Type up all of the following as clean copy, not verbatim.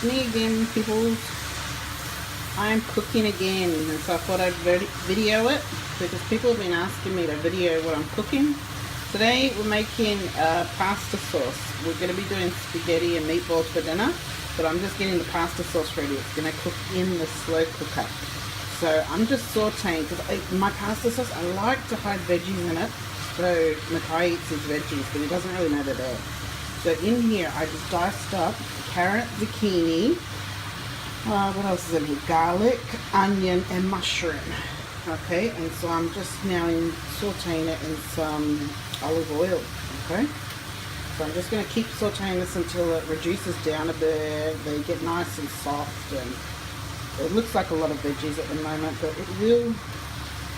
It's me again, people. I'm cooking again, and so I thought I'd video it because people have been asking me to video what I'm cooking. Today we're making pasta sauce. We're going to be doing spaghetti and meatballs for dinner, but I'm just getting the pasta sauce ready. It's going to cook in the slow cooker. So I'm just sauteing because my pasta sauce, I like to hide veggies in it. So Mackay eats his veggies, but he doesn't really know they're there. So in here I just diced up carrot, zucchini, what else is in here? Garlic, onion and mushroom. Okay, and so I'm just now sauteing it in some olive oil. Okay, so I'm just going to keep sauteing this until it reduces down a bit. They get nice and soft, and it looks like a lot of veggies at the moment, but it will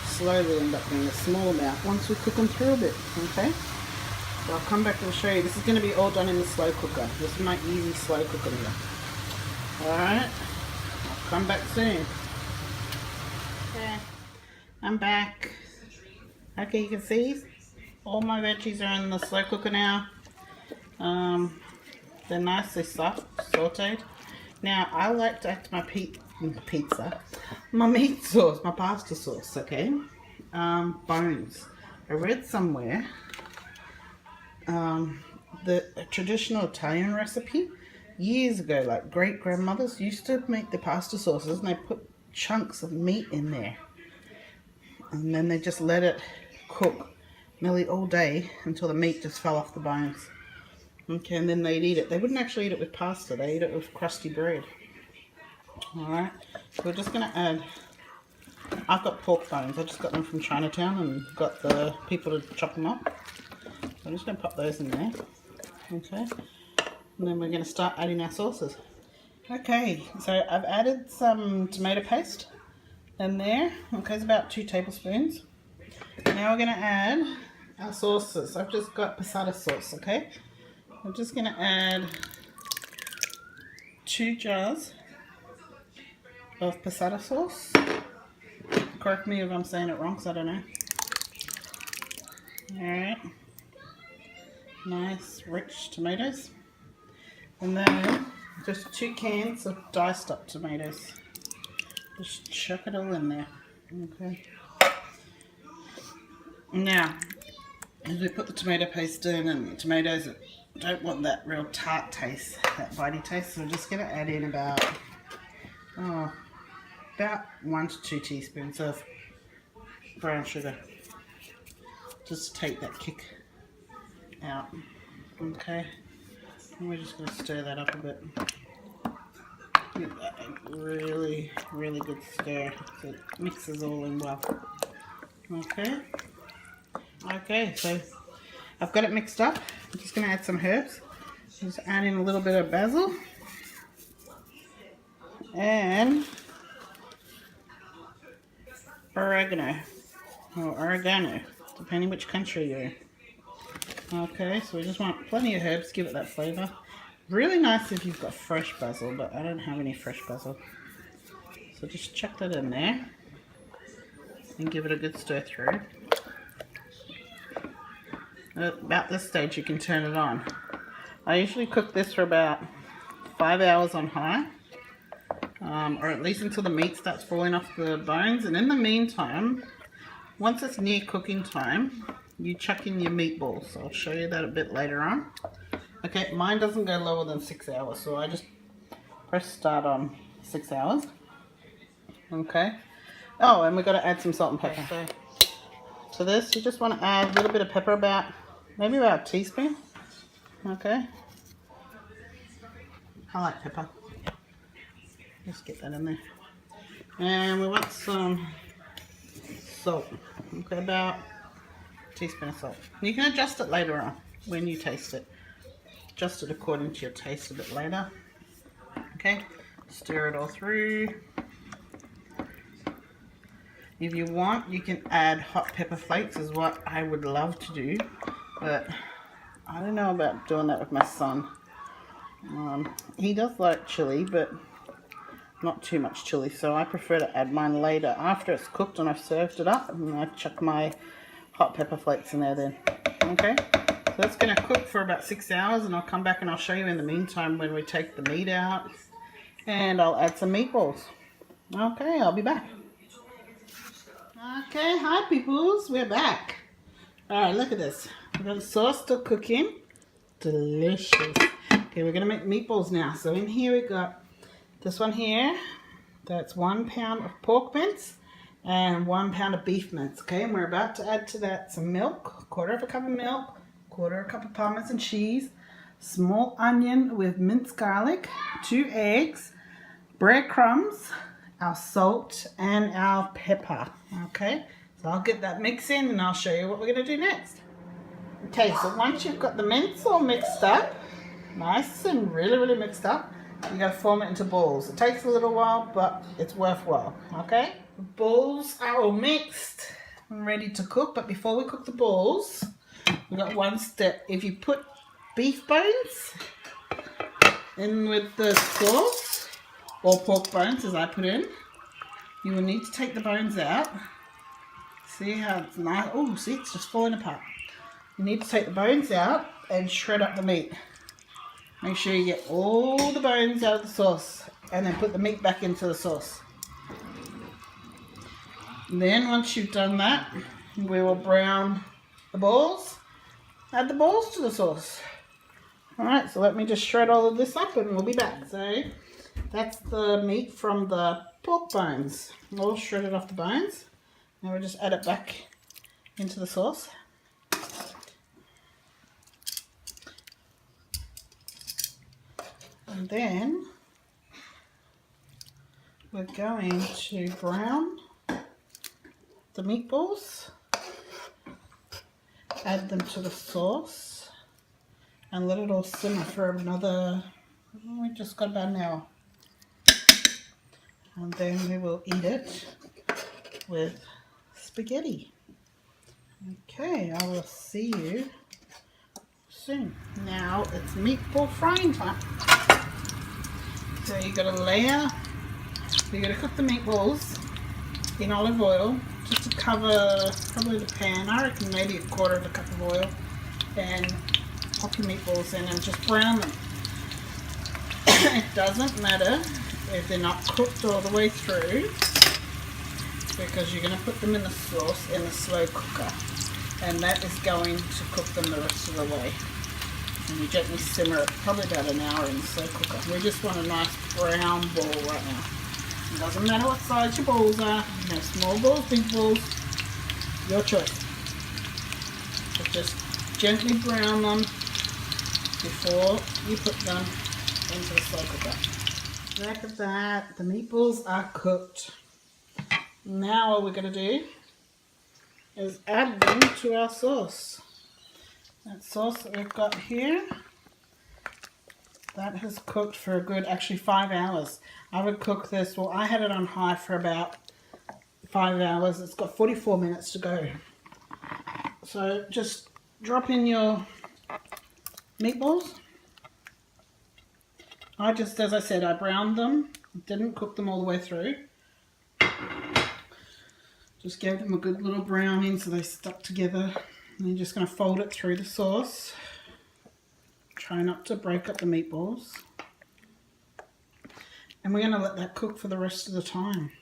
slowly end up being a small amount once we cook them through a bit. Okay, so I'll come back and show you. This is going to be all done in the slow cooker. This is my easy slow cooker here. Alright, I'll come back soon. Okay, I'm back. Okay, you can see all my veggies are in the slow cooker now. They're nicely soft, sauteed. Now, I like to add to my my meat sauce, my pasta sauce, okay? Bones. I read somewhere the traditional Italian recipe years ago, like great-grandmothers used to make the pasta sauces and they put chunks of meat in there. And then they just let it cook nearly all day until the meat just fell off the bones. Okay, and then they'd eat it. They wouldn't actually eat it with pasta, they eat it with crusty bread. Alright, so we're just going to add, I've got pork bones, I just got them from Chinatown and got the people to chop them up. So I'm just going to pop those in there. Okay, and then we're going to start adding our sauces. Okay, so I've added some tomato paste in there. Okay, it's about 2 tablespoons. Now we're going to add our sauces. I've just got passata sauce, okay? I'm just going to add 2 jars of passata sauce. Correct me if I'm saying it wrong, because I don't know. Alright. Nice, rich tomatoes. And then just 2 cans of diced up tomatoes. Just chuck it all in there. Okay. Now, as we put the tomato paste in, and the tomatoes don't want that real tart taste, that bitey taste, so we're just going to add in about 1 to 2 teaspoons of brown sugar. Just to take that kick out. Okay. And we're just going to stir that up a bit. Give that a really, really good stir so it mixes all in well. Okay. Okay, so I've got it mixed up. I'm just going to add some herbs. Just add in a little bit of basil. And oregano. Or oregano, depending which country you're in. Okay, so we just want plenty of herbs, give it that flavour. Really nice if you've got fresh basil, but I don't have any fresh basil. So just chuck that in there and give it a good stir through. About this stage you can turn it on. I usually cook this for about 5 hours on high, or at least until the meat starts falling off the bones. And in the meantime, once it's near cooking time, you chuck in your meatballs. So I'll show you that a bit later on. Okay, mine doesn't go lower than 6 hours, so I just press start on 6 hours. Okay. Oh, and we've got to add some salt and pepper. So to this, you just want to add a little bit of pepper, maybe about a teaspoon. Okay. I like pepper. Just get that in there. And we want some salt. Okay, about a teaspoon of salt. You can adjust it later on when you taste it. Adjust it according to your taste a bit later. Okay, stir it all through. If you want, you can add hot pepper flakes, is what I would love to do, but I don't know about doing that with my son. He does like chili, but not too much chili, so I prefer to add mine later after it's cooked and I've served it up, and I chuck my hot pepper flakes in there then. Okay, so that's going to cook for about 6 hours, and I'll come back and I'll show you in the meantime when we take the meat out And I'll add some meatballs. Okay, I'll be back. Okay, hi peoples, we're back. Alright, look at this. We've got the sauce still cooking. Delicious. Okay, we're going to make meatballs now. So in here we got this one here. That's 1 pound of pork mince and 1 pound of beef mince. Okay, and we're about to add to that some milk, 1/4 cup of milk, 1/4 cup of Parmesan cheese, small onion with minced garlic, 2 eggs, bread crumbs, our salt, and our pepper. Okay, so I'll get that mix in and I'll show you what we're going to do next. Okay, so once you've got the mince all mixed up, nice and really mixed up, you got to form it into balls. It takes a little while, but it's worthwhile. Okay, the balls are all mixed and ready to cook, but before we cook the balls, we've got one step. If you put beef bones in with the sauce, or pork bones as I put in, you will need to take the bones out. See how it's nice? Oh, see, it's just falling apart. You need to take the bones out and shred up the meat. Make sure you get all the bones out of the sauce and then put the meat back into the sauce. And then once you've done that, we will brown the balls. Add the balls to the sauce. Alright, so let me just shred all of this up and we'll be back. So that's the meat from the pork bones. All shredded off the bones. Now we'll just add it back into the sauce. And then we're going to brown the meatballs, add them to the sauce, and let it all simmer for another, we just got about an hour. And then we will eat it with spaghetti. Okay, I will see you soon. Now it's meatball frying time. So you got to layer, you got to cook the meatballs in olive oil just to cover probably the pan. I reckon maybe 1/4 cup of oil, and pop your meatballs in and just brown them. It doesn't matter if they're not cooked all the way through, because you're going to put them in the sauce in the slow cooker, and that is going to cook them the rest of the way. And you gently simmer it probably about an hour in the slow cooker. We just want a nice brown ball right now. It doesn't matter what size your balls are. You have small balls, big balls, your choice. But just gently brown them before you put them into the slow cooker. Look at that, the meatballs are cooked. Now all we're going to do is add them to our sauce. That sauce that we've got here, that has cooked for a good, actually 5 hours. I would cook this, well, I had it on high for about 5 hours. It's got 44 minutes to go. So just drop in your meatballs. I just, as I said, I browned them, didn't cook them all the way through. Just gave them a good little browning so they stuck together. And you're just going to fold it through the sauce. Try not to break up the meatballs. And we're going to let that cook for the rest of the time,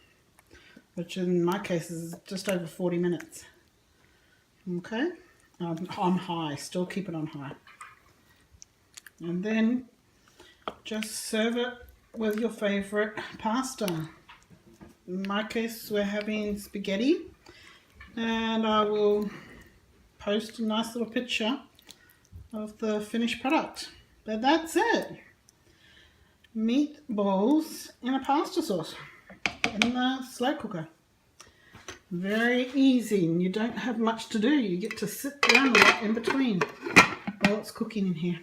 which in my case is just over 40 minutes. Okay? On high, still keep it on high. And then just serve it with your favourite pasta. In my case, we're having spaghetti, and I will post a nice little picture of the finished product. But that's it. Meatballs in a pasta sauce in the slow cooker. Very easy, and you don't have much to do. You get to sit down a lot in between while it's cooking in here.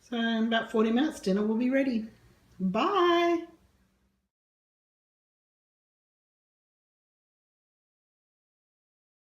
So in about 40 minutes, dinner will be ready. Bye!